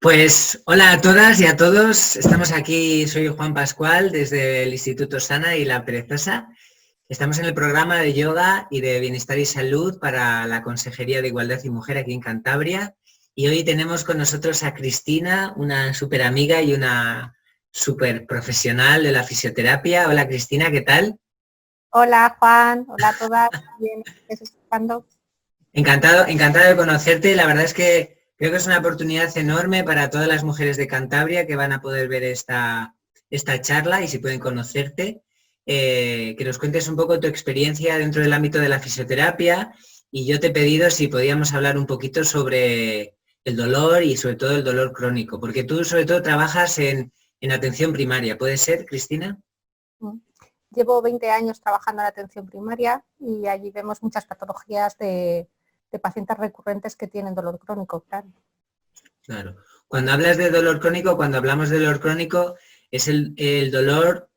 Pues hola a todas y a todos. Estamos aquí, soy Juan Pascual desde el Instituto Sana y La Perezosa. Estamos en el programa de yoga y de bienestar y salud para la Consejería de Igualdad y Mujer aquí en Cantabria. Y hoy tenemos con nosotros a Cristina, una súper amiga y una súper profesional de la fisioterapia. Hola Cristina, ¿qué tal? Hola Juan, hola a todas. Bien, ¿estás escuchando? Encantado de conocerte. La verdad es que creo que es una oportunidad enorme para todas las mujeres de Cantabria que van a poder ver esta charla y si pueden conocerte, que nos cuentes un poco tu experiencia dentro del ámbito de la fisioterapia y yo te he pedido si podíamos hablar un poquito sobre el dolor y sobre todo el dolor crónico, porque tú sobre todo trabajas en atención primaria. ¿Puede ser, Cristina? Llevo 20 años trabajando en atención primaria y allí vemos muchas patologías de pacientes recurrentes que tienen dolor crónico, claro. Claro. Cuando hablas de dolor crónico, cuando hablamos de dolor crónico, es el dolor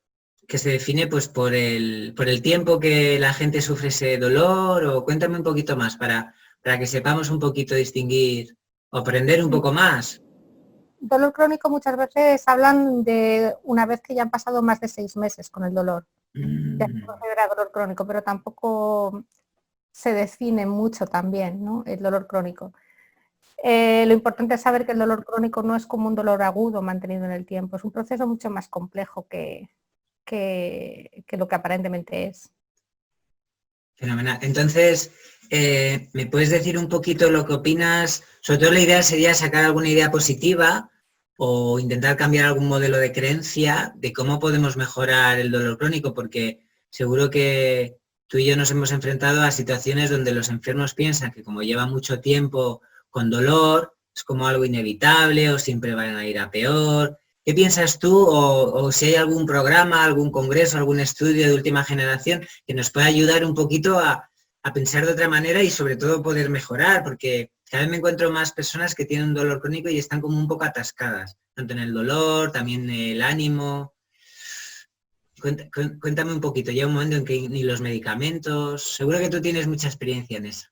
que se define pues por el tiempo que la gente sufre ese dolor, o cuéntame un poquito más para que sepamos un poquito distinguir o aprender un poco más. Dolor crónico muchas veces hablan de una vez que ya han pasado más de 6 meses con el dolor. Ya se considera dolor crónico, pero tampoco se define mucho también, ¿no?, el dolor crónico. Lo importante es saber que el dolor crónico no es como un dolor agudo mantenido en el tiempo, es un proceso mucho más complejo que lo que aparentemente es. Fenomenal. Entonces, ¿me puedes decir un poquito lo que opinas? Sobre todo la idea sería sacar alguna idea positiva o intentar cambiar algún modelo de creencia de cómo podemos mejorar el dolor crónico, porque seguro que tú y yo nos hemos enfrentado a situaciones donde los enfermos piensan que como llevan mucho tiempo con dolor, es como algo inevitable o siempre van a ir a peor. ¿Qué piensas tú o si hay algún programa, algún congreso, algún estudio de última generación que nos pueda ayudar un poquito a pensar de otra manera y sobre todo poder mejorar? Porque cada vez me encuentro más personas que tienen un dolor crónico y están como un poco atascadas, tanto en el dolor, también en el ánimo. Cuéntame un poquito, llega un momento en que ni los medicamentos, seguro que tú tienes mucha experiencia en eso.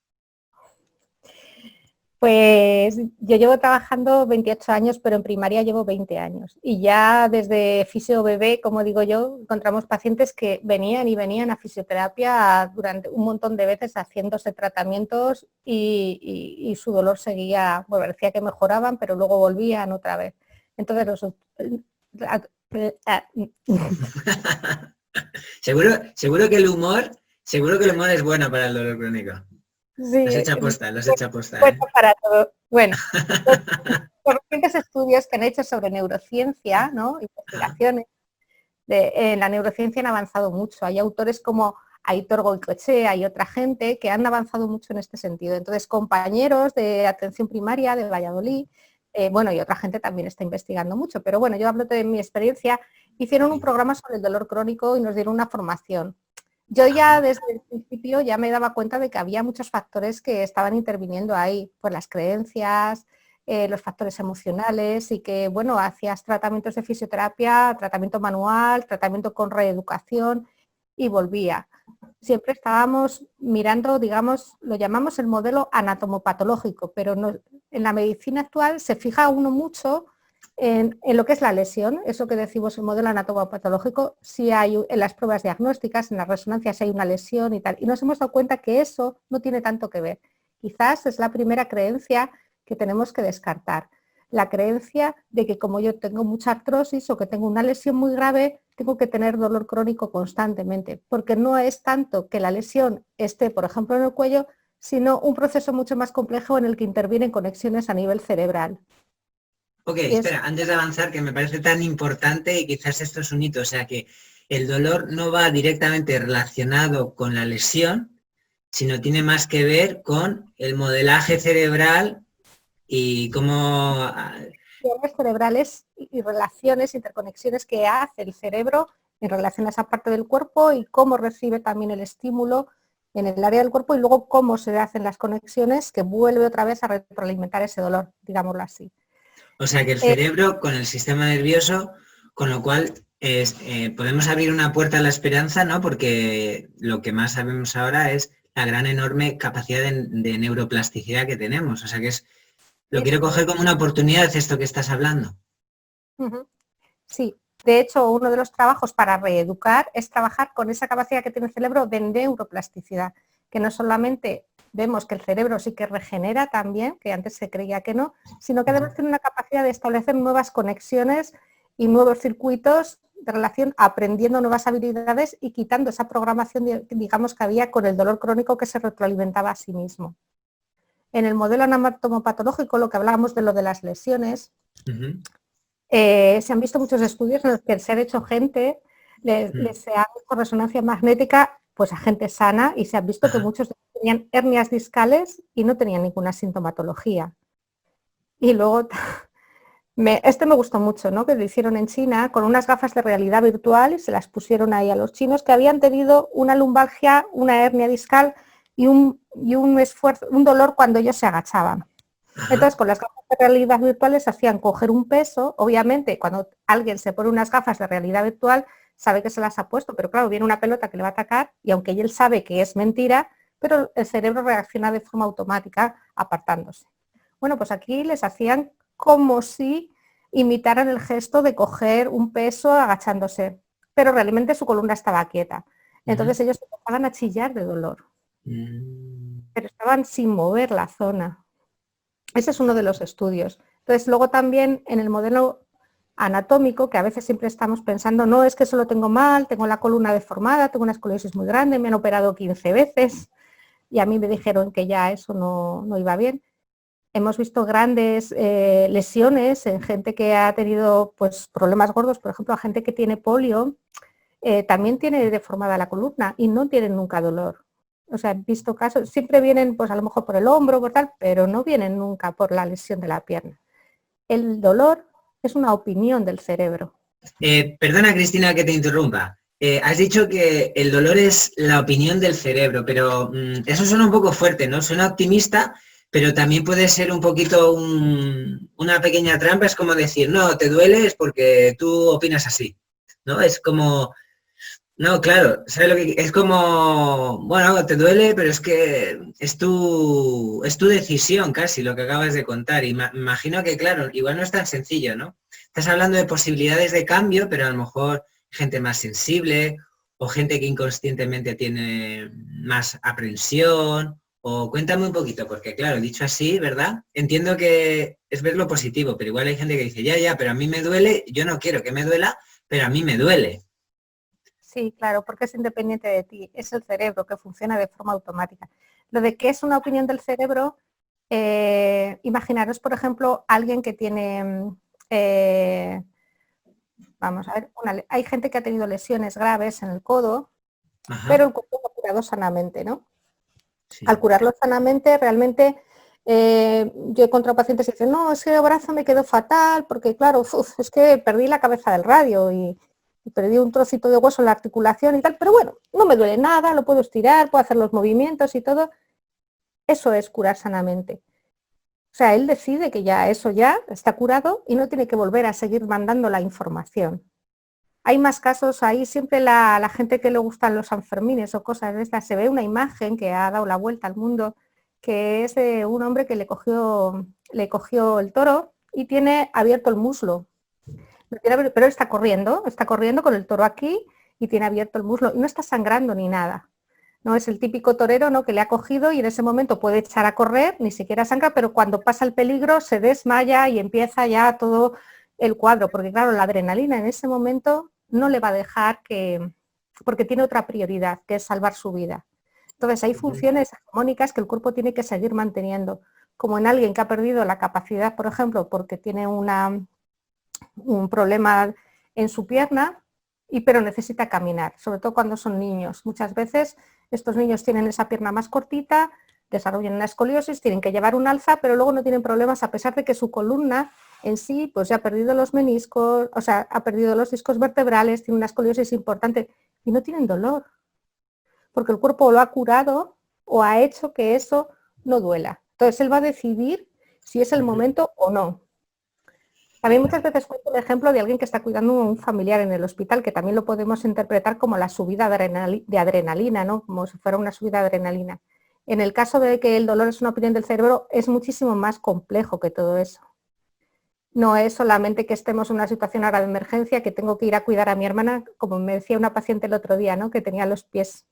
Pues yo llevo trabajando 28 años, pero en primaria llevo 20 años. Y ya desde fisio bebé, como digo yo, encontramos pacientes que venían a fisioterapia durante un montón de veces haciéndose tratamientos y su dolor seguía, bueno, parecía que mejoraban, pero luego volvían otra vez. Entonces seguro que el humor es bueno para el dolor crónico. Los sí, echa posta, bueno, para todo. Bueno, los recientes estudios que han hecho sobre neurociencia, ¿no?, investigaciones, en la neurociencia han avanzado mucho. Hay autores como Aitor Goicoechea y otra gente que han avanzado mucho en este sentido. Entonces, compañeros de atención primaria de Valladolid, bueno, y otra gente también está investigando mucho, pero bueno, yo hablo de mi experiencia, hicieron un programa sobre el dolor crónico y nos dieron una formación. Yo ya desde el principio ya me daba cuenta de que había muchos factores que estaban interviniendo ahí, pues las creencias, los factores emocionales y que, bueno, hacías tratamientos de fisioterapia, tratamiento manual, tratamiento con reeducación y volvía. Siempre estábamos mirando, digamos, lo llamamos el modelo anatomopatológico, pero no, en la medicina actual se fija uno mucho en lo que es la lesión, eso que decimos el modelo anatomopatológico, si hay en las pruebas diagnósticas, en las resonancias si hay una lesión y tal, y nos hemos dado cuenta que eso no tiene tanto que ver. Quizás es la primera creencia que tenemos que descartar. La creencia de que como yo tengo mucha artrosis o que tengo una lesión muy grave, tengo que tener dolor crónico constantemente, porque no es tanto que la lesión esté, por ejemplo, en el cuello, sino un proceso mucho más complejo en el que intervienen conexiones a nivel cerebral. Ok, espera, antes de avanzar, que me parece tan importante y quizás esto es un hito, o sea que el dolor no va directamente relacionado con la lesión, sino tiene más que ver con el modelaje cerebral y cómo... Cerebrales y relaciones, interconexiones que hace el cerebro en relación a esa parte del cuerpo y cómo recibe también el estímulo en el área del cuerpo y luego cómo se hacen las conexiones que vuelve otra vez a retroalimentar ese dolor, digámoslo así. O sea que el cerebro con el sistema nervioso, con lo cual podemos abrir una puerta a la esperanza, ¿no? Porque lo que más sabemos ahora es la gran enorme capacidad de neuroplasticidad que tenemos. O sea que es Lo quiero coger como una oportunidad, esto que estás hablando. Sí, de hecho, uno de los trabajos para reeducar es trabajar con esa capacidad que tiene el cerebro de neuroplasticidad, que no solamente vemos que el cerebro sí que regenera también, que antes se creía que no, sino que además tiene una capacidad de establecer nuevas conexiones y nuevos circuitos de relación, aprendiendo nuevas habilidades y quitando esa programación, digamos, que había con el dolor crónico que se retroalimentaba a sí mismo. En el modelo anatomopatológico, lo que hablábamos de lo de las lesiones, se han visto muchos estudios en los que se ha hecho gente, se ha hecho resonancia magnética pues a gente sana y se ha visto que muchos tenían hernias discales y no tenían ninguna sintomatología. Y luego, este me gustó mucho, ¿no? Que lo hicieron en China con unas gafas de realidad virtual y se las pusieron ahí a los chinos que habían tenido una lumbalgia, una hernia discal y un dolor cuando ellos se agachaban. Entonces, con las gafas de realidad virtuales hacían coger un peso. Obviamente, cuando alguien se pone unas gafas de realidad virtual, sabe que se las ha puesto, pero claro, viene una pelota que le va a atacar y aunque él sabe que es mentira, pero el cerebro reacciona de forma automática apartándose. Bueno, pues aquí les hacían como si imitaran el gesto de coger un peso agachándose, pero realmente su columna estaba quieta. Entonces ellos empezaban a chillar de dolor, pero estaban sin mover la zona. Ese es uno de los estudios. Entonces, luego también en el modelo anatómico, que a veces siempre estamos pensando, no, es que eso lo tengo mal, tengo la columna deformada, tengo una escoliosis muy grande, me han operado 15 veces y a mí me dijeron que ya eso no iba bien. Hemos visto grandes lesiones en gente que ha tenido pues, problemas gordos, por ejemplo, a gente que tiene polio, también tiene deformada la columna y no tienen nunca dolor. O sea, he visto casos, siempre vienen pues a lo mejor por el hombro, por tal, pero no vienen nunca por la lesión de la pierna. El dolor es una opinión del cerebro. Perdona, Cristina, que te interrumpa. Has dicho que el dolor es la opinión del cerebro, pero eso suena un poco fuerte, ¿no? Suena optimista, pero también puede ser un poquito una pequeña trampa, es como decir, no, te duele es porque tú opinas así, ¿no? Es como, no, claro, ¿sabes lo que es como, bueno, te duele, pero es que es tu decisión casi lo que acabas de contar. Y me imagino que, claro, igual no es tan sencillo, ¿no? Estás hablando de posibilidades de cambio, pero a lo mejor gente más sensible o gente que inconscientemente tiene más aprensión. O cuéntame un poquito, porque claro, dicho así, ¿verdad? Entiendo que es ver lo positivo, pero igual hay gente que dice, ya, pero a mí me duele, yo no quiero que me duela, pero a mí me duele. Sí, claro, porque es independiente de ti, es el cerebro que funciona de forma automática. Lo de que es una opinión del cerebro, imaginaros, por ejemplo, alguien que tiene, vamos a ver, hay gente que ha tenido lesiones graves en el codo, pero el cuerpo lo ha curado sanamente, ¿no? Sí. Al curarlo sanamente, realmente, yo he encontrado pacientes que dicen, no, es que el brazo me quedó fatal, porque claro, es que perdí la cabeza del radio y perdí un trocito de hueso en la articulación y tal, pero bueno, no me duele nada, lo puedo estirar, puedo hacer los movimientos y todo. Eso es curar sanamente. O sea, él decide que ya eso ya está curado y no tiene que volver a seguir mandando la información. Hay más casos ahí, siempre la gente que le gustan los Sanfermines o cosas de estas, se ve una imagen que ha dado la vuelta al mundo, que es de un hombre que le cogió el toro y tiene abierto el muslo. Pero está corriendo con el toro aquí y tiene abierto el muslo y no está sangrando ni nada. No es el típico torero, ¿no?, que le ha cogido y en ese momento puede echar a correr, ni siquiera sangra, pero cuando pasa el peligro se desmaya y empieza ya todo el cuadro, porque claro, la adrenalina en ese momento no le va a dejar porque tiene otra prioridad, que es salvar su vida. Entonces hay funciones hegemónicas que el cuerpo tiene que seguir manteniendo, como en alguien que ha perdido la capacidad, por ejemplo, porque tiene un problema en su pierna, pero necesita caminar, sobre todo cuando son niños. Muchas veces estos niños tienen esa pierna más cortita, desarrollan una escoliosis, tienen que llevar un alza, pero luego no tienen problemas a pesar de que su columna en sí pues ya ha perdido los meniscos, o sea, ha perdido los discos vertebrales, tiene una escoliosis importante y no tienen dolor, porque el cuerpo lo ha curado o ha hecho que eso no duela. Entonces él va a decidir si es el momento o no. También muchas veces cuento el ejemplo de alguien que está cuidando a un familiar en el hospital, que también lo podemos interpretar como la subida de adrenalina, ¿no? Como si fuera una subida de adrenalina. En el caso de que el dolor es una opinión del cerebro, es muchísimo más complejo que todo eso. No es solamente que estemos en una situación ahora de emergencia, que tengo que ir a cuidar a mi hermana, como me decía una paciente el otro día, ¿no? Que tenía los pies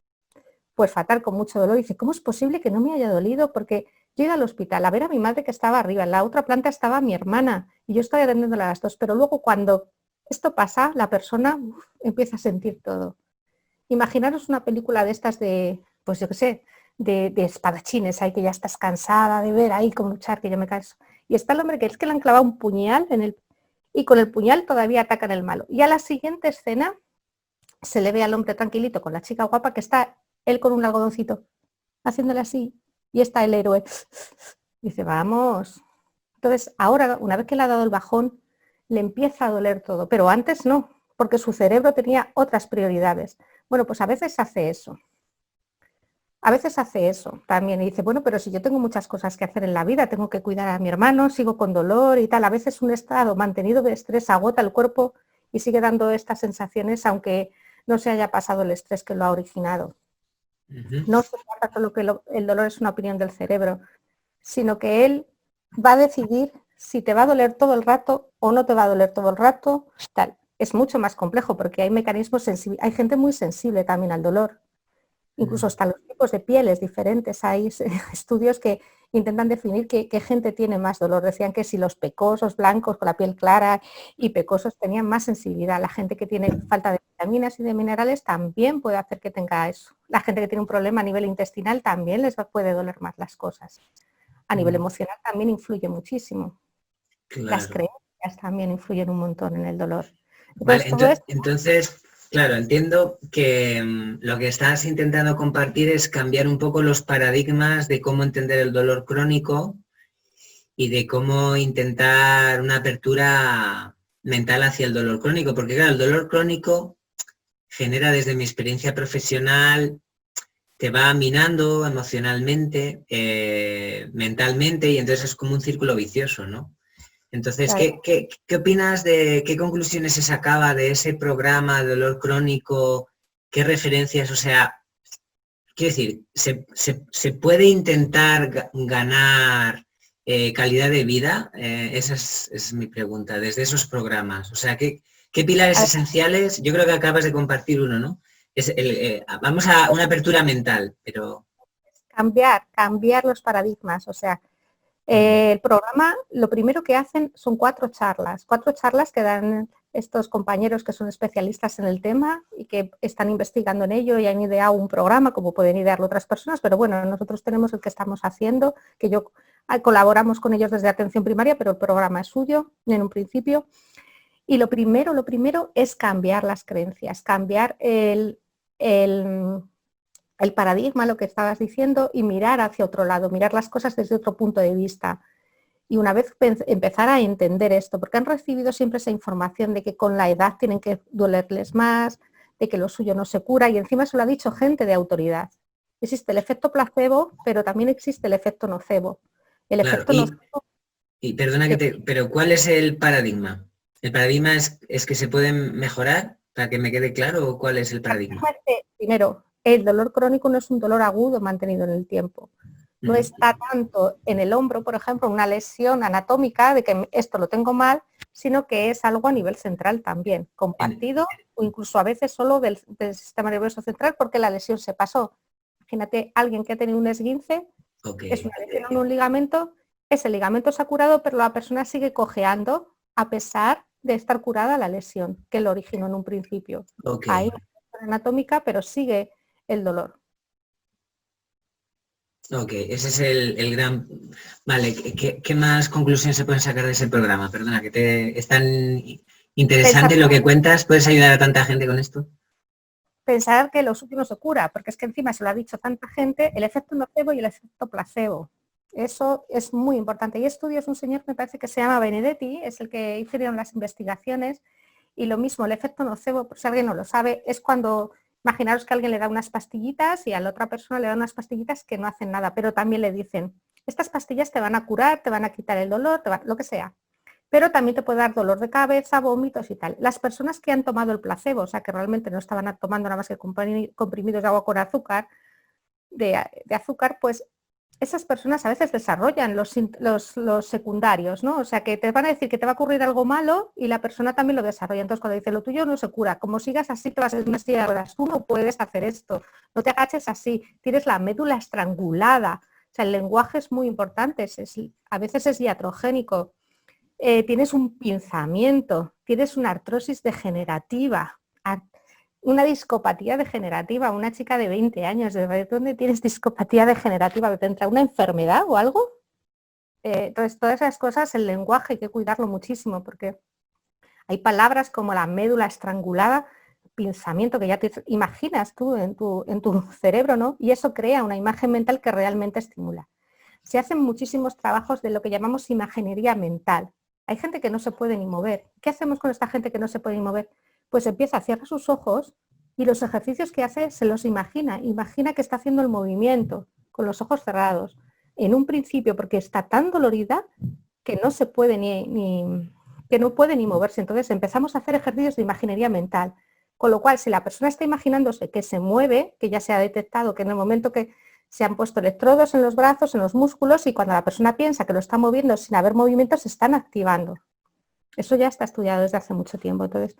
pues fatal, con mucho dolor. Y dice, ¿cómo es posible que no me haya dolido? Porque yo he ido al hospital a ver a mi madre que estaba arriba, en la otra planta estaba mi hermana y yo estoy atendiéndola a las dos, pero luego cuando esto pasa, la persona empieza a sentir todo. Imaginaros una película de estas de, pues yo qué sé, de espadachines, ahí que ya estás cansada de ver ahí cómo luchar, que yo me canso. Y está el hombre que es que le han clavado un puñal y con el puñal todavía atacan el malo. Y a la siguiente escena se le ve al hombre tranquilito con la chica guapa que está él con un algodoncito, haciéndole así, y está el héroe. Dice, vamos. Entonces, ahora, una vez que le ha dado el bajón, le empieza a doler todo, pero antes no, porque su cerebro tenía otras prioridades. Bueno, pues a veces hace eso. A veces hace eso también y dice, bueno, pero si yo tengo muchas cosas que hacer en la vida, tengo que cuidar a mi hermano, sigo con dolor y tal. A veces un estado mantenido de estrés agota el cuerpo y sigue dando estas sensaciones, aunque no se haya pasado el estrés que lo ha originado. No se trata solo que el dolor es una opinión del cerebro, sino que él va a decidir si te va a doler todo el rato o no te va a doler todo el rato, tal. Es mucho más complejo porque hay mecanismos sensibles, hay gente muy sensible también al dolor. Incluso hasta los tipos de pieles diferentes. Hay estudios que intentan definir qué gente tiene más dolor. Decían que si los pecosos blancos con la piel clara y pecosos tenían más sensibilidad. La gente que tiene falta de vitaminas y de minerales también puede hacer que tenga eso. La gente que tiene un problema a nivel intestinal también les puede doler más las cosas. A nivel emocional también influye muchísimo. Claro. Las creencias también influyen un montón en el dolor. Entonces, vale, entonces, claro, entiendo que lo que estás intentando compartir es cambiar un poco los paradigmas de cómo entender el dolor crónico y de cómo intentar una apertura mental hacia el dolor crónico, porque claro, el dolor crónico genera desde mi experiencia profesional, te va minando emocionalmente, mentalmente, y entonces es como un círculo vicioso, ¿no? Entonces, claro. ¿Qué opinas de qué conclusiones se sacaba de ese programa de dolor crónico? ¿Qué referencias? O sea, quiero decir, ¿se puede intentar ganar calidad de vida? Esa es mi pregunta, desde esos programas. O sea, ¿qué pilares esenciales? Yo creo que acabas de compartir uno, ¿no? Vamos a una apertura mental, pero... Cambiar los paradigmas, o sea, el programa, lo primero que hacen son 4 charlas que dan estos compañeros que son especialistas en el tema y que están investigando en ello y han ideado un programa, como pueden idearlo otras personas, pero bueno, nosotros tenemos el que estamos haciendo, que yo colaboramos con ellos desde atención primaria, pero el programa es suyo en un principio. Y lo primero es cambiar las creencias, cambiar el paradigma, lo que estabas diciendo, y mirar hacia otro lado, mirar las cosas desde otro punto de vista. Y una vez empezar a entender esto, porque han recibido siempre esa información de que con la edad tienen que dolerles más, de que lo suyo no se cura, y encima se lo ha dicho gente de autoridad. Existe el efecto placebo, pero también existe el efecto nocebo. El claro, efecto nocebo... Y perdona pero ¿cuál es el paradigma? ¿El paradigma es que se pueden mejorar? Para que me quede claro, ¿o cuál es el paradigma? Primero, el dolor crónico no es un dolor agudo mantenido en el tiempo. No está tanto en el hombro, por ejemplo, una lesión anatómica de que esto lo tengo mal, sino que es algo a nivel central también, compartido o incluso a veces solo del sistema nervioso central porque la lesión se pasó. Imagínate alguien que ha tenido un esguince, es una lesión en un ligamento, ese ligamento se ha curado, pero la persona sigue cojeando a pesar de estar curada la lesión que lo originó en un principio. Hay una lesión anatómica, pero sigue el dolor. Ok, ese es el gran... Vale, ¿qué más conclusiones se pueden sacar de ese programa? Perdona, es tan interesante lo que cuentas. ¿Puedes ayudar a tanta gente con esto? Pensar que lo suyo no se cura, porque es que encima se lo ha dicho tanta gente, el efecto nocebo y el efecto placebo. Eso es muy importante. Y estudios un señor que me parece que se llama Benedetti, es el que hicieron las investigaciones, y lo mismo, el efecto nocebo, por si alguien no lo sabe, es cuando... Imaginaros que alguien le da unas pastillitas y a la otra persona le da unas pastillitas que no hacen nada, pero también le dicen, estas pastillas te van a curar, te van a quitar el dolor, lo que sea. Pero también te puede dar dolor de cabeza, vómitos y tal. Las personas que han tomado el placebo, o sea que realmente no estaban tomando nada más que comprimidos de agua con azúcar, de azúcar, pues esas personas a veces desarrollan los secundarios, ¿no? O sea, que te van a decir que te va a ocurrir algo malo y la persona también lo desarrolla. Entonces, cuando dice lo tuyo no se cura, como sigas así te vas a ir una silla de ruedas, tú no puedes hacer esto, no te agaches así, tienes la médula estrangulada. O sea, el lenguaje es muy importante, a veces es iatrogénico. Tienes un pinzamiento, tienes una artrosis degenerativa, una discopatía degenerativa, una chica de 20 años, ¿de dónde tienes discopatía degenerativa? ¿Te entra una enfermedad o algo? Entonces, todas esas cosas, el lenguaje hay que cuidarlo muchísimo porque hay palabras como la médula estrangulada, pinzamiento, que ya te imaginas tú en tu cerebro, ¿no? Y eso crea una imagen mental que realmente estimula. Se hacen muchísimos trabajos de lo que llamamos imaginería mental. Hay gente que no se puede ni mover. ¿Qué hacemos con esta gente que no se puede ni mover? Pues empieza a cerrar sus ojos y los ejercicios que hace se los imagina. Imagina que está haciendo el movimiento con los ojos cerrados. En un principio, porque está tan dolorida que no se puede que no puede ni moverse. Entonces empezamos a hacer ejercicios de imaginería mental. Con lo cual, si la persona está imaginándose que se mueve, que ya se ha detectado que en el momento que se han puesto electrodos en los brazos, en los músculos, y cuando la persona piensa que lo está moviendo sin haber movimiento, se están activando. Eso ya está estudiado desde hace mucho tiempo. Entonces,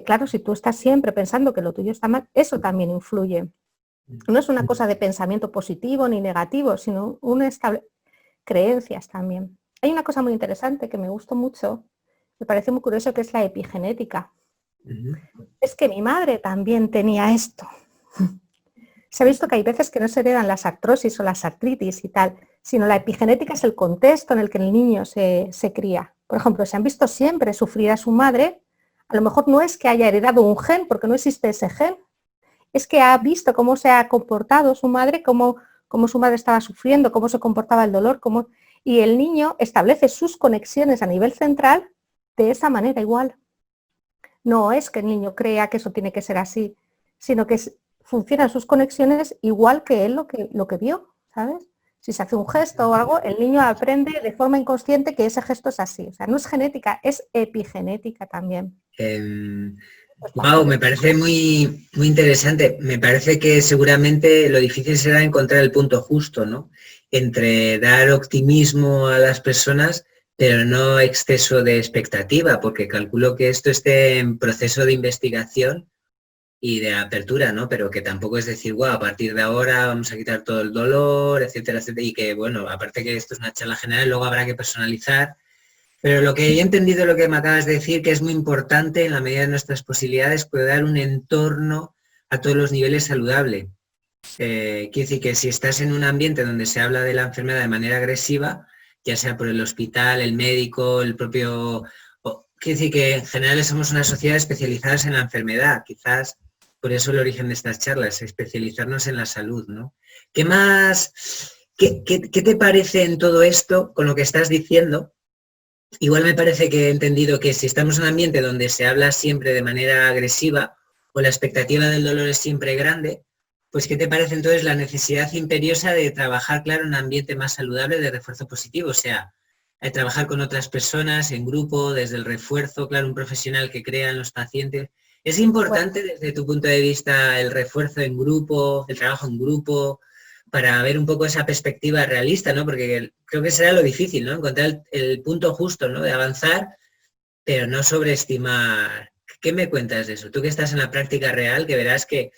claro, si tú estás siempre pensando que lo tuyo está mal, eso también influye. No es una cosa de pensamiento positivo ni negativo, sino creencias también. Hay una cosa muy interesante que me gustó mucho, me parece muy curioso, que es la epigenética. Es que mi madre también tenía esto. Se ha visto que hay veces que no se heredan las artrosis o las artritis y tal, sino la epigenética es el contexto en el que el niño se cría. Por ejemplo, se han visto siempre sufrir a su madre, a lo mejor no es que haya heredado un gen, porque no existe ese gen, es que ha visto cómo se ha comportado su madre, cómo su madre estaba sufriendo, cómo se comportaba el dolor, y el niño establece sus conexiones a nivel central de esa manera igual. No es que el niño crea que eso tiene que ser así, sino que funcionan sus conexiones igual que él lo que vio, ¿sabes? Si se hace un gesto o algo, el niño aprende de forma inconsciente que ese gesto es así. O sea, no es genética, es epigenética también. Wow, me parece muy, muy interesante. Me parece que seguramente lo difícil será encontrar el punto justo, ¿no? Entre dar optimismo a las personas, pero no exceso de expectativa, porque calculo que esto esté en proceso de investigación y de apertura, ¿no? Pero que tampoco es decir, wow, a partir de ahora vamos a quitar todo el dolor, etcétera, etcétera, y que, bueno, aparte que esto es una charla general, luego habrá que personalizar. Pero lo que he entendido, lo que me acabas de decir, que es muy importante en la medida de nuestras posibilidades, poder dar un entorno a todos los niveles saludable. Quiere decir que si estás en un ambiente donde se habla de la enfermedad de manera agresiva, ya sea por el hospital, el médico, el propio... Quiere decir que en general somos una sociedad especializada en la enfermedad, quizás por eso el origen de estas charlas, especializarnos en la salud, ¿no? ¿Qué más, qué te parece en todo esto con lo que estás diciendo? Igual me parece que he entendido que si estamos en un ambiente donde se habla siempre de manera agresiva o la expectativa del dolor es siempre grande, pues ¿qué te parece entonces la necesidad imperiosa de trabajar, claro, en un ambiente más saludable de refuerzo positivo? O sea, de trabajar con otras personas en grupo, desde el refuerzo, claro, un profesional que crea en los pacientes. ¿Es importante desde tu punto de vista el refuerzo en grupo, el trabajo en grupo, para ver un poco esa perspectiva realista, ¿no? Porque creo que será lo difícil, ¿no? Encontrar el punto justo, ¿no? De avanzar, pero no sobreestimar. ¿Qué me cuentas de eso? Tú que estás en la práctica real, que verás que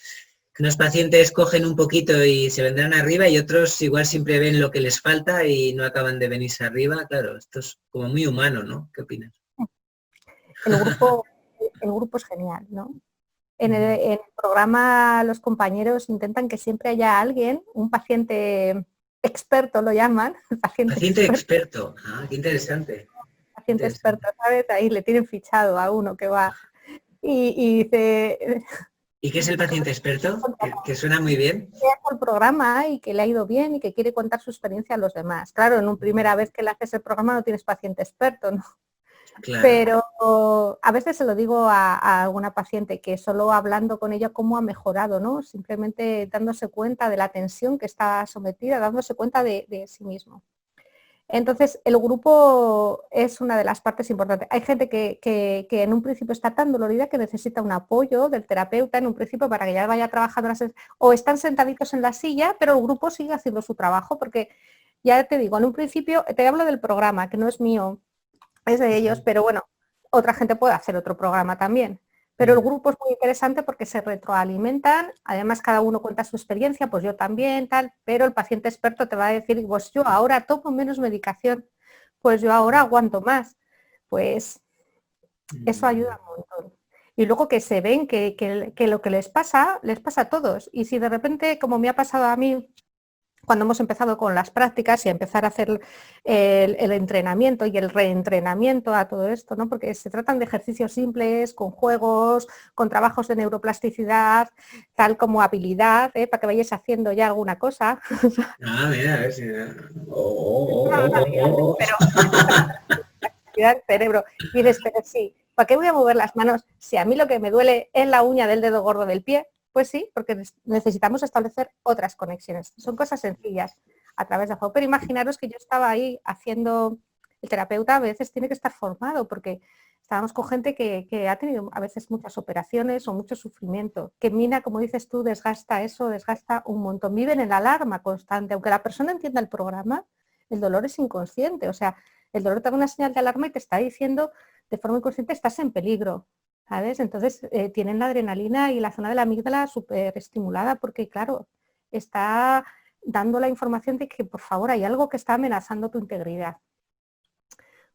unos pacientes cogen un poquito y se vendrán arriba y otros igual siempre ven lo que les falta y no acaban de venirse arriba. Claro, esto es como muy humano, ¿no? ¿Qué opinas? El grupo es genial, ¿no? En el programa los compañeros intentan que siempre haya alguien, un paciente experto lo llaman, Paciente experto. Ah, qué interesante. Paciente experto, ¿sabes? Ahí le tienen fichado a uno que va y dice... ¿Y qué es el paciente experto? Que suena muy bien. Que hace el programa y que le ha ido bien y que quiere contar su experiencia a los demás. Claro, en una primera vez que le haces el programa no tienes paciente experto, ¿no? Claro. Pero a veces se lo digo a alguna paciente que solo hablando con ella cómo ha mejorado, ¿no? Simplemente dándose cuenta de la tensión que está sometida, dándose cuenta de sí mismo. Entonces, el grupo es una de las partes importantes. Hay gente que en un principio está tan dolorida que necesita un apoyo del terapeuta en un principio para que ya vaya trabajando o están sentaditos en la silla, pero el grupo sigue haciendo su trabajo porque ya te digo, en un principio te hablo del programa, que no es mío, es de ellos, pero bueno, otra gente puede hacer otro programa también. Pero el grupo es muy interesante porque se retroalimentan, además cada uno cuenta su experiencia, pues yo también, tal, pero el paciente experto te va a decir, pues yo ahora tomo menos medicación, pues yo ahora aguanto más. Pues eso ayuda un montón. Y luego que se ven que lo que les pasa a todos. Y si de repente, como me ha pasado a mí, cuando hemos empezado con las prácticas y a empezar a hacer el entrenamiento y el reentrenamiento a todo esto, ¿no? Porque se tratan de ejercicios simples, con juegos, con trabajos de neuroplasticidad, tal como habilidad, para que vayáis haciendo ya alguna cosa. Mira, a ver si... Pero actividad del cerebro. Y dices, pero sí, ¿para qué voy a mover las manos si a mí lo que me duele es la uña del dedo gordo del pie? Pues sí, porque necesitamos establecer otras conexiones. Son cosas sencillas a través de juego. Pero imaginaros que yo estaba ahí haciendo, el terapeuta a veces tiene que estar formado porque estábamos con gente que ha tenido a veces muchas operaciones o mucho sufrimiento, que mina, como dices tú, desgasta eso, desgasta un montón. Viven en alarma constante. Aunque la persona entienda el programa, el dolor es inconsciente. O sea, el dolor te da una señal de alarma y te está diciendo de forma inconsciente estás en peligro. ¿Sabes? Entonces tienen la adrenalina y la zona de la amígdala súper estimulada porque, claro, está dando la información de que, por favor, hay algo que está amenazando tu integridad.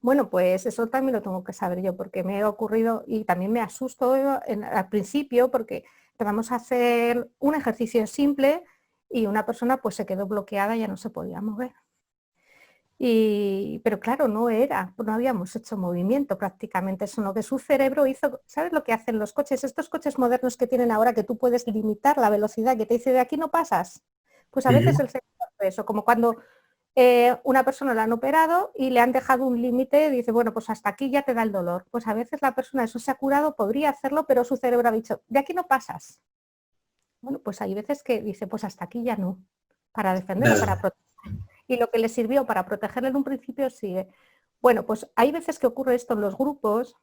Bueno, pues eso también lo tengo que saber yo porque me ha ocurrido y también me asusto al principio porque vamos a hacer un ejercicio simple y una persona pues se quedó bloqueada y ya no se podía mover. Pero claro, no habíamos hecho movimiento prácticamente, sino que su cerebro hizo, ¿sabes lo que hacen los coches? Estos coches modernos que tienen ahora que tú puedes limitar la velocidad, que te dice de aquí no pasas. Pues a veces el cerebro hace eso, como cuando una persona la han operado y le han dejado un límite, dice, bueno, pues hasta aquí ya te da el dolor. Pues a veces la persona, eso se ha curado, podría hacerlo, pero su cerebro ha dicho, de aquí no pasas. Bueno, pues hay veces que dice, pues hasta aquí ya no, para defenderlo, para proteger. Y lo que le sirvió para protegerle en un principio sigue. Bueno, pues hay veces que ocurre esto en los grupos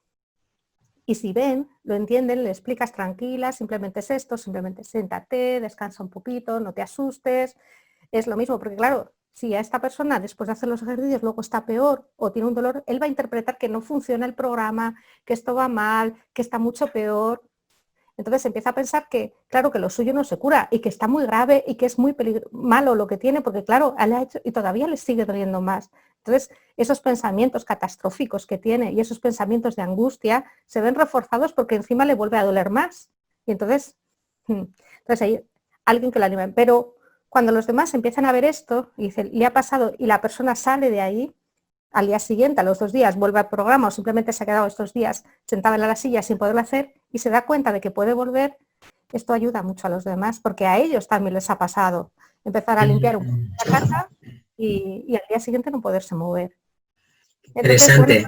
y si ven, lo entienden, le explicas tranquila, simplemente es esto, simplemente siéntate, descansa un poquito, no te asustes. Es lo mismo, porque claro, si a esta persona después de hacer los ejercicios luego está peor o tiene un dolor, él va a interpretar que no funciona el programa, que esto va mal, que está mucho peor. Entonces empieza a pensar que, claro, que lo suyo no se cura y que está muy grave y que es muy malo lo que tiene, porque claro, le ha hecho y todavía le sigue doliendo más. Entonces, esos pensamientos catastróficos que tiene y esos pensamientos de angustia se ven reforzados porque encima le vuelve a doler más. Y entonces hay alguien que lo anima. Pero cuando los demás empiezan a ver esto y dicen, le ha pasado y la persona sale de ahí, al día siguiente, a los 2 días, vuelve al programa o simplemente se ha quedado estos días sentada en la silla sin poderlo hacer y se da cuenta de que puede volver, esto ayuda mucho a los demás porque a ellos también les ha pasado empezar a limpiar un poco la casa y al día siguiente no poderse mover. Entonces, bueno, Interesante.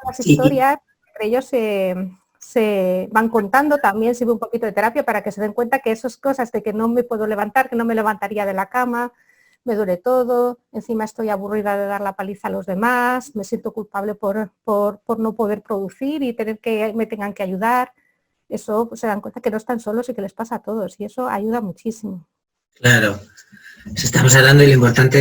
las historias, entre ellos se van contando, también sirve un poquito de terapia para que se den cuenta que esas cosas de que no me puedo levantar, que no me levantaría de la cama, me duele todo, encima estoy aburrida de dar la paliza a los demás, me siento culpable por no poder producir y tener que me tengan que ayudar. Eso pues, se dan cuenta que no están solos y que les pasa a todos y eso ayuda muchísimo. Claro. Estamos hablando de lo importante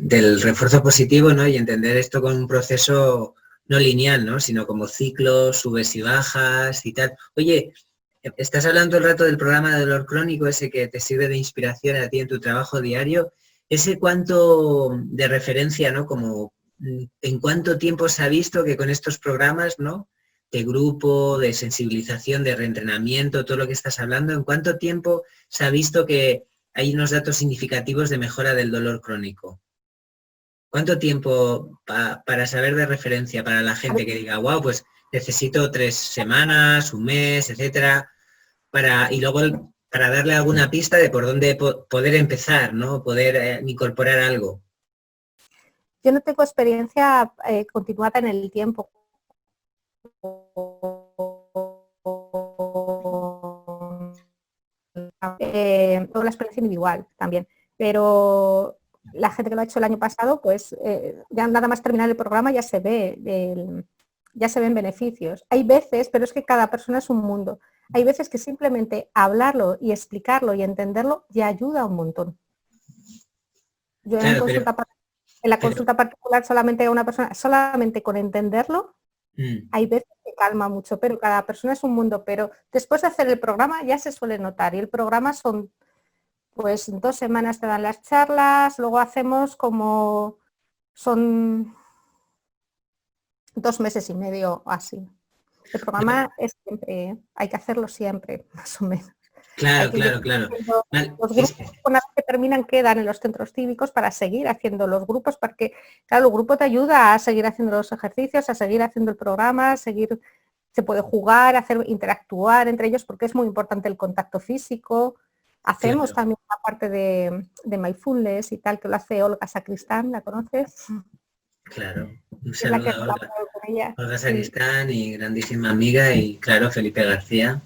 del refuerzo positivo, ¿no? Y entender esto como un proceso no lineal, ¿no? Sino como ciclos, subes y bajas y tal. Oye, estás hablando el rato del programa de dolor crónico, ese que te sirve de inspiración a ti en tu trabajo diario. ¿Ese cuánto de referencia, ¿no? Como en cuánto tiempo se ha visto que con estos programas, ¿no? De grupo, de sensibilización, de reentrenamiento, todo lo que estás hablando, ¿en cuánto tiempo se ha visto que hay unos datos significativos de mejora del dolor crónico? ¿Cuánto tiempo para saber de referencia para la gente que diga, wow, pues necesito 3 semanas, un mes, etcétera, y luego para darle alguna pista de por dónde poder empezar, ¿no? Poder incorporar algo? Yo no tengo experiencia continuada en el tiempo. Tengo la experiencia individual también, pero la gente que lo ha hecho el año pasado, pues ya nada más terminar el programa ya se ven beneficios. Hay veces, pero es que cada persona es un mundo, hay veces que simplemente hablarlo y explicarlo y entenderlo ya ayuda un montón. Yo en la consulta particular solamente a una persona, solamente con entenderlo, hay veces que calma mucho, pero cada persona es un mundo, pero después de hacer el programa ya se suele notar, y el programa son, pues 2 semanas te dan las charlas, luego hacemos como, son 2 meses y medio así. El programa es siempre, hay que hacerlo siempre, más o menos. Claro. Los grupos, una vez que terminan, quedan en los centros cívicos para seguir haciendo los grupos, porque claro, el grupo te ayuda a seguir haciendo los ejercicios, a seguir haciendo el programa, se puede jugar, interactuar entre ellos, porque es muy importante el contacto físico. Hacemos también una parte de mindfulness y tal, que lo hace Olga Sacristán, ¿la conoces? Claro, un Es la que saludo a con ella. Olga Sacristán y grandísima amiga, y claro, Felipe García,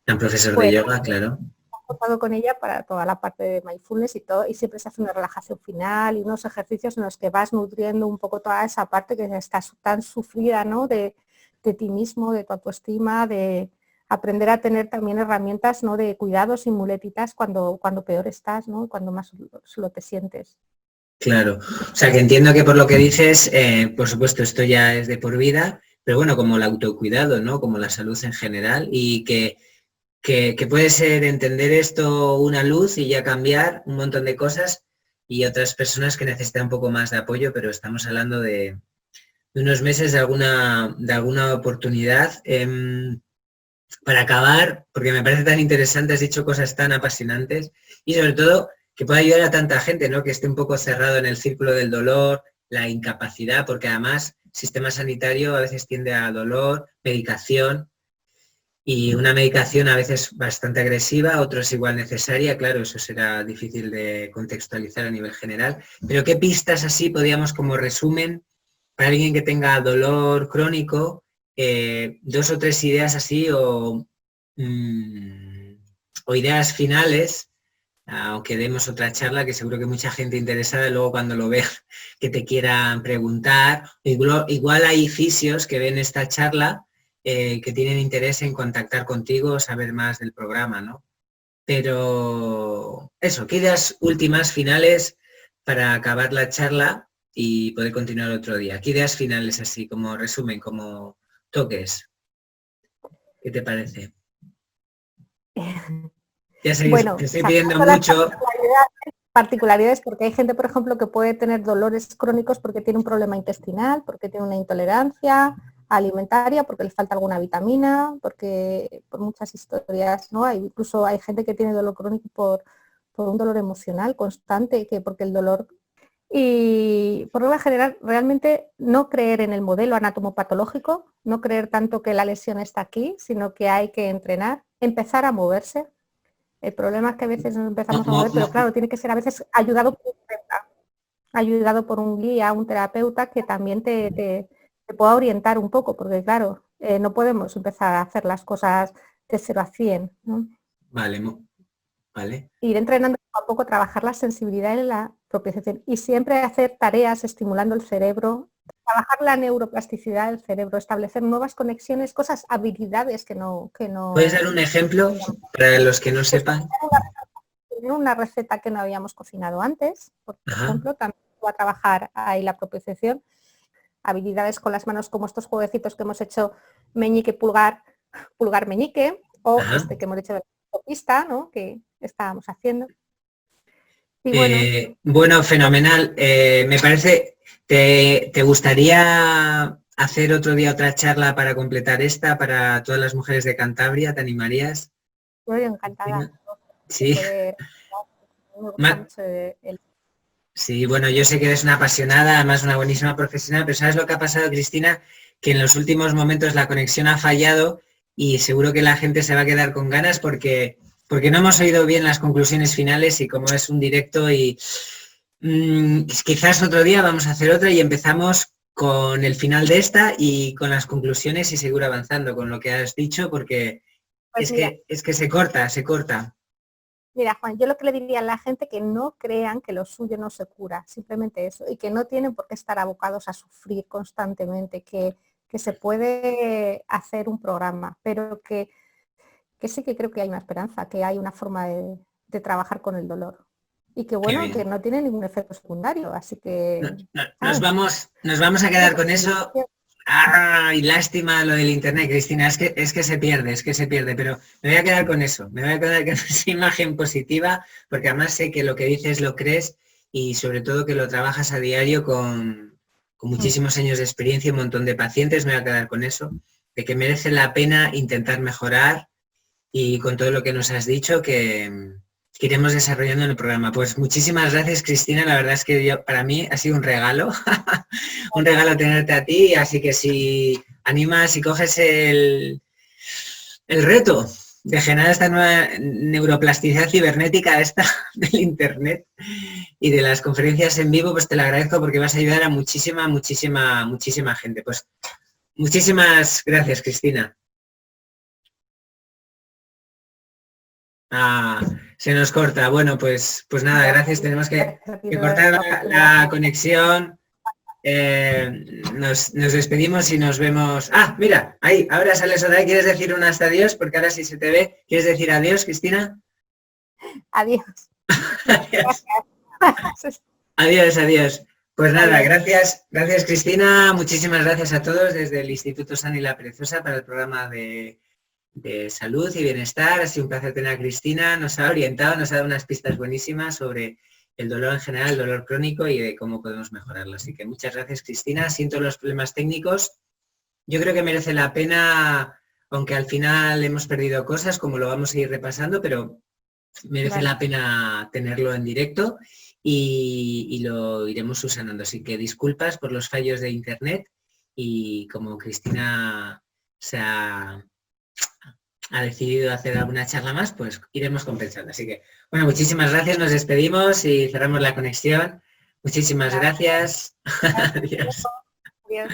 gran profesor de yoga, claro. He contado con ella para toda la parte de mindfulness y todo, y siempre se hace una relajación final y unos ejercicios en los que vas nutriendo un poco toda esa parte que está tan sufrida, ¿no? De ti mismo, de tu autoestima, de aprender a tener también herramientas, ¿no? De cuidados y muletitas cuando peor estás, ¿no? Cuando más solo te sientes. Claro, o sea que entiendo que por lo que dices, por supuesto esto ya es de por vida, pero bueno, como el autocuidado, ¿no? Como la salud en general, y que puede ser entender esto una luz y ya cambiar un montón de cosas, y otras personas que necesitan un poco más de apoyo, pero estamos hablando de unos meses de alguna oportunidad. Para acabar, porque me parece tan interesante, has dicho cosas tan apasionantes, y sobre todo que pueda ayudar a tanta gente, ¿no? Que esté un poco cerrado en el círculo del dolor, la incapacidad, porque además el sistema sanitario a veces tiende a dolor, medicación, y una medicación a veces bastante agresiva, otros igual necesaria, claro, eso será difícil de contextualizar a nivel general, pero ¿qué pistas así podríamos, como resumen, para alguien que tenga dolor crónico, 2 o 3 ideas así, o ideas finales, aunque demos otra charla, que seguro que mucha gente interesada luego cuando lo vea que te quieran preguntar, igual hay fisios que ven esta charla que tienen interés en contactar contigo o saber más del programa, ¿no? Pero eso, ¿qué ideas últimas, finales, para acabar la charla y poder continuar otro día? ¿Qué ideas finales así, como resumen, como toques? ¿Qué te parece? Ya sé, Bueno, te estoy pidiendo mucho. Particularidades, porque hay gente, por ejemplo, que puede tener dolores crónicos porque tiene un problema intestinal, porque tiene una intolerancia alimentaria, porque le falta alguna vitamina, porque por muchas historias, ¿no? Incluso hay gente que tiene dolor crónico por un dolor emocional constante, porque el dolor... Y por regla general, realmente no creer en el modelo anatomopatológico, no creer tanto que la lesión está aquí, sino que hay que entrenar, empezar a moverse. El problema es que a veces nos empezamos a mover, pero claro, tiene que ser a veces ayudado por un guía, un terapeuta que también te pueda orientar un poco, porque claro, no podemos empezar a hacer las cosas de 0 a 100, ¿no? Vale. Ir entrenando poco a poco, trabajar la sensibilidad y la propiocepción, y siempre hacer tareas estimulando el cerebro, trabajar la neuroplasticidad del cerebro, establecer nuevas conexiones, cosas, habilidades que no... ¿Puedes dar un ejemplo para los que no sepan? Tener una receta que no habíamos cocinado antes, por ejemplo, también va a trabajar ahí la propiocepción, habilidades con las manos como estos jueguecitos que hemos hecho, meñique, pulgar, pulgar, meñique, o este que hemos hecho de pista, ¿no? Que estábamos haciendo. Y bueno, fenomenal. Me parece, ¿te gustaría hacer otro día otra charla para completar esta para todas las mujeres de Cantabria? ¿Te animarías? Estoy encantada. Sí. Sí, bueno, yo sé que eres una apasionada, además una buenísima profesional, pero ¿sabes lo que ha pasado, Cristina? Que en los últimos momentos la conexión ha fallado y seguro que la gente se va a quedar con ganas porque no hemos oído bien las conclusiones finales, y como es un directo y quizás otro día vamos a hacer otra y empezamos con el final de esta y con las conclusiones y seguir avanzando con lo que has dicho, porque pues es que se corta. Mira, Juan, yo lo que le diría a la gente que no crean que lo suyo no se cura, simplemente eso, y que no tienen por qué estar abocados a sufrir constantemente, que se puede hacer un programa, pero que sí que creo que hay una esperanza, que hay una forma de trabajar con el dolor. Y que bueno, que no tiene ningún efecto secundario, así que... Nos vamos a quedar con eso. ¡Ay, lástima lo del internet, Cristina! Es que se pierde, pero me voy a quedar con eso, me voy a quedar con esa imagen positiva, porque además sé que lo que dices lo crees y sobre todo que lo trabajas a diario con muchísimos años de experiencia y un montón de pacientes. Me voy a quedar con eso, de que merece la pena intentar mejorar y con todo lo que nos has dicho que iremos desarrollando en el programa. Pues muchísimas gracias, Cristina. La verdad es que para mí ha sido un regalo, un regalo tenerte a ti. Así que si animas y coges el reto de generar esta nueva neuroplasticidad cibernética del internet y de las conferencias en vivo, pues te lo agradezco porque vas a ayudar a muchísima gente. Pues muchísimas gracias, Cristina. Se nos corta. Bueno, pues nada, gracias. Tenemos que cortar la conexión. Nos despedimos y nos vemos. Mira, ahí, ahora sales otra vez. ¿Quieres decir un hasta adiós? Porque ahora sí se te ve. ¿Quieres decir adiós, Cristina? Adiós. Adiós. Pues nada, gracias, Cristina. Muchísimas gracias a todos desde el Instituto San y la Perezosa para el programa de salud y bienestar. Ha sido un placer tener a Cristina, nos ha orientado, nos ha dado unas pistas buenísimas sobre el dolor en general, el dolor crónico y de cómo podemos mejorarlo. Así que muchas gracias, Cristina. Siento los problemas técnicos. Yo creo que merece la pena, aunque al final hemos perdido cosas, como lo vamos a ir repasando, pero merece la pena tenerlo en directo y lo iremos usando. Así que disculpas por los fallos de internet y como Cristina ha decidido hacer alguna charla más, pues iremos compensando. Así que, bueno, muchísimas gracias, nos despedimos y cerramos la conexión. Muchísimas gracias. Adiós. Adiós.